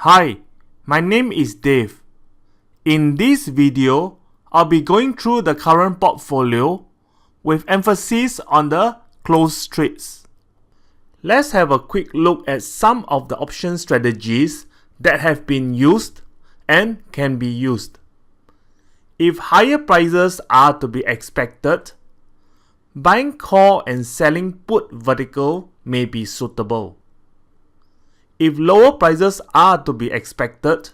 Hi, my name is Dave. In this video, I'll be going through the current portfolio with emphasis on the closed trades. Let's have a quick look at some of the option strategies that have been used and can be used. If higher prices are to be expected, buying call and selling put vertical may be suitable. If lower prices are to be expected,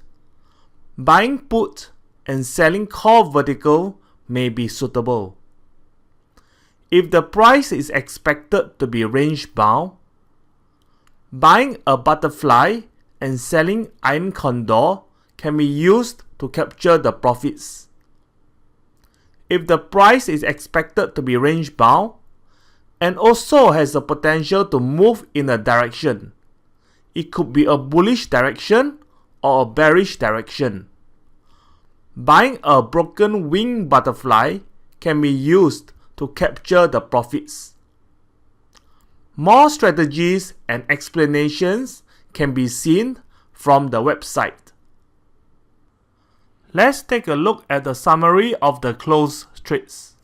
buying put and selling call vertical may be suitable. If the price is expected to be range bound, buying a butterfly and selling iron condor can be used to capture the profits. If the price is expected to be range bound and also has the potential to move in a direction, it could be a bullish direction or a bearish direction, buying a broken wing butterfly can be used to capture the profits. More strategies and explanations can be seen from the website. Let's take a look at the summary of the closed trades.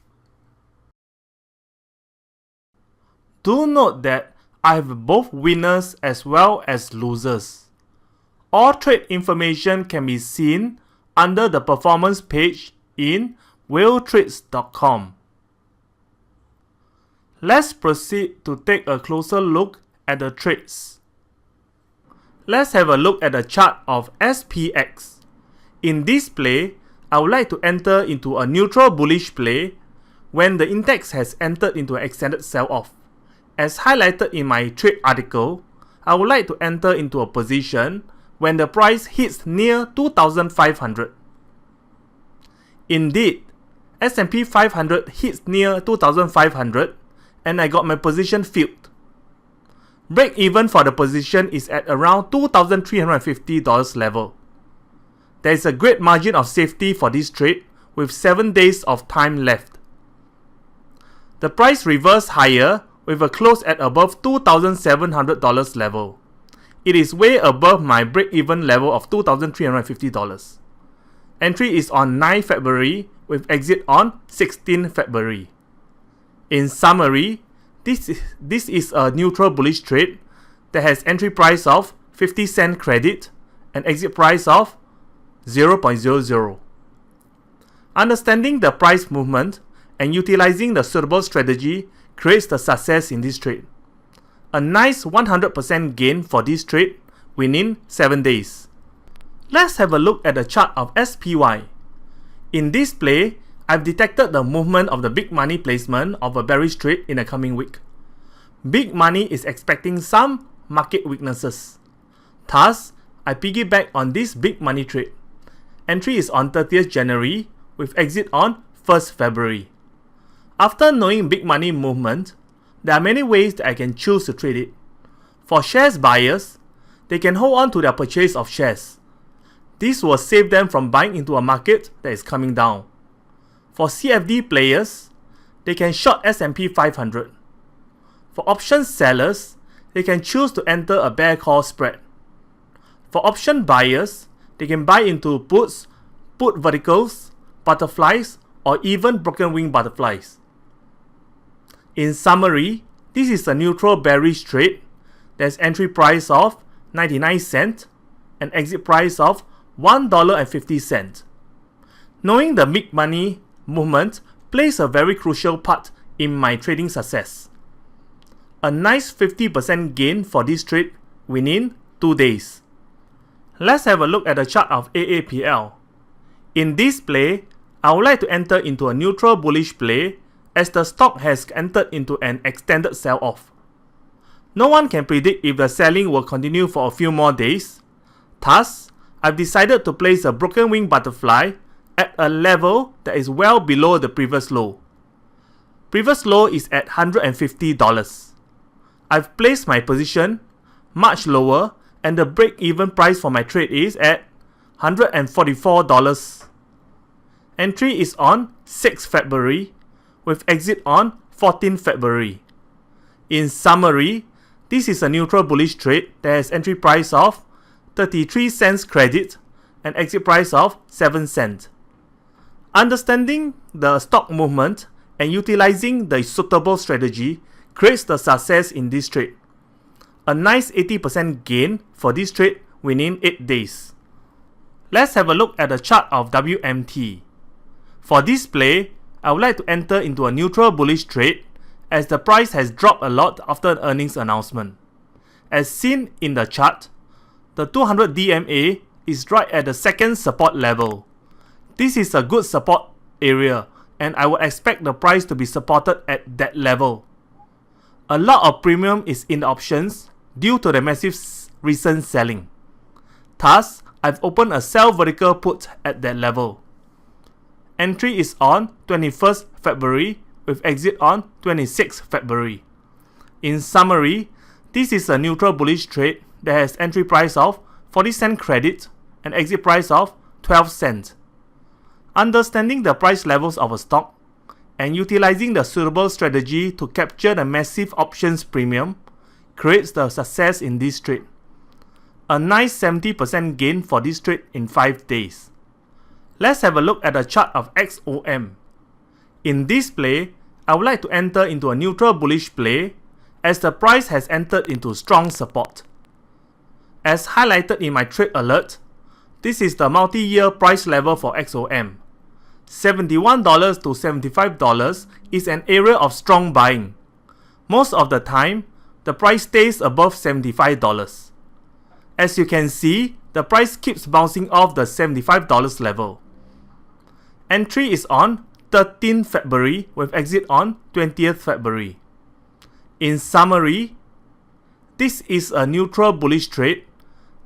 Do note that I have both winners as well as losers. All trade information can be seen under the performance page in WhaleTrades.com. Let's proceed to take a closer look at the trades. Let's have a look at the chart of SPX. In this play, I would like to enter into a neutral bullish play when the index has entered into an extended sell-off. As highlighted in my trade article, I would like to enter into a position when the price hits near 2,500. Indeed, S&P 500 hits near 2,500 and I got my position filled. Break even for the position is at around $2,350 level. There is a great margin of safety for this trade with 7 days of time left. The price reversed higher with a close at above $2,700 level. It is way above my break-even level of $2,350. Entry is on 9 February with exit on 16 February. In summary, this is a neutral bullish trade that has entry price of 50 cent credit and exit price of 0.00. Understanding the price movement and utilizing the suitable strategy creates the success in this trade. A nice 100% gain for this trade within 7 days. Let's have a look at the chart of SPY. In this play, I've detected the movement of the big money placement of a bearish trade in the coming week. Big money is expecting some market weaknesses. Thus, I piggyback on this big money trade. Entry is on 30th January with exit on 1st February. After knowing big money movement, there are many ways that I can choose to trade it. For shares buyers, they can hold on to their purchase of shares. This will save them from buying into a market that is coming down. For CFD players, they can short S&P 500. For option sellers, they can choose to enter a bear call spread. For option buyers, they can buy into puts, put verticals, butterflies, or even broken wing butterflies. In summary, this is a neutral bearish trade. There's entry price of 99 cents and exit price of $1.50. Knowing the big money movement plays a very crucial part in my trading success. A nice 50% gain for this trade within 2 days. Let's have a look at the chart of AAPL. In this play, I would like to enter into a neutral bullish play as the stock has entered into an extended sell-off. No one can predict if the selling will continue for a few more days. Thus, I've decided to place a broken wing butterfly at a level that is well below the previous low. Previous low is at $150. I've placed my position much lower and the break-even price for my trade is at $144. Entry is on 6 February with exit on 14 February. In summary, this is a neutral bullish trade that has entry price of 33 cents credit, and exit price of 7 cents. Understanding the stock movement and utilizing the suitable strategy creates the success in this trade. A nice 80% gain for this trade within 8 days. Let's have a look at the chart of WMT. For this play, I would like to enter into a neutral bullish trade as the price has dropped a lot after the earnings announcement. As seen in the chart, the 200 DMA is right at the second support level. This is a good support area and I would expect the price to be supported at that level. A lot of premium is in the options due to the massive recent selling. Thus, I've opened a sell vertical put at that level. Entry is on 21st February with exit on 26th February. In summary, this is a neutral bullish trade that has entry price of 40 cent credit and exit price of 12 cents. Understanding the price levels of a stock and utilizing the suitable strategy to capture the massive options premium creates the success in this trade. A nice 70% gain for this trade in 5 days. Let's have a look at the chart of XOM. In this play, I would like to enter into a neutral bullish play as the price has entered into strong support. As highlighted in my trade alert, this is the multi-year price level for XOM. $71 to $75 is an area of strong buying. Most of the time, the price stays above $75. As you can see, the price keeps bouncing off the $75 level. Entry is on 13th February with exit on 20th February. In summary, this is a neutral bullish trade.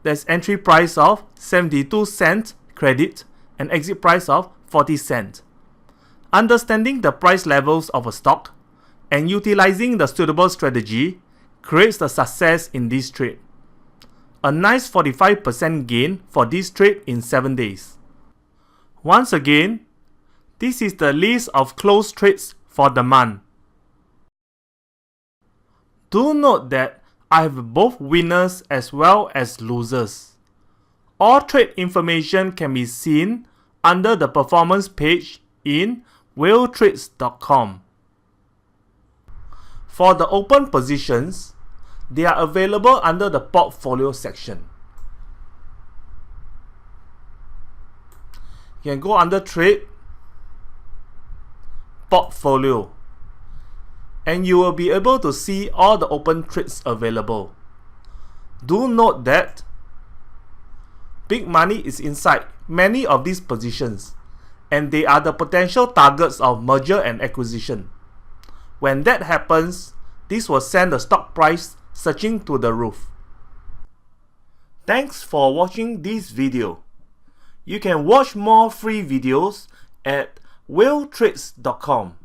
There's entry price of 72 cents credit and exit price of 40 cents. Understanding the price levels of a stock and utilizing the suitable strategy creates the success in this trade. A nice 45% gain for this trade in 7 days. Once again, this is the list of closed trades for the month. Do note that I have both winners as well as losers. All trade information can be seen under the performance page in WhaleTrades.com. For the open positions, they are available under the portfolio section. You can go under trade, portfolio, and you will be able to see all the open trades available. Do note that big money is inside many of these positions and they are the potential targets of merger and acquisition. When that happens, this will send the stock price surging to the roof. Thanks for watching this video. You can watch more free videos at WhaleTrades.com.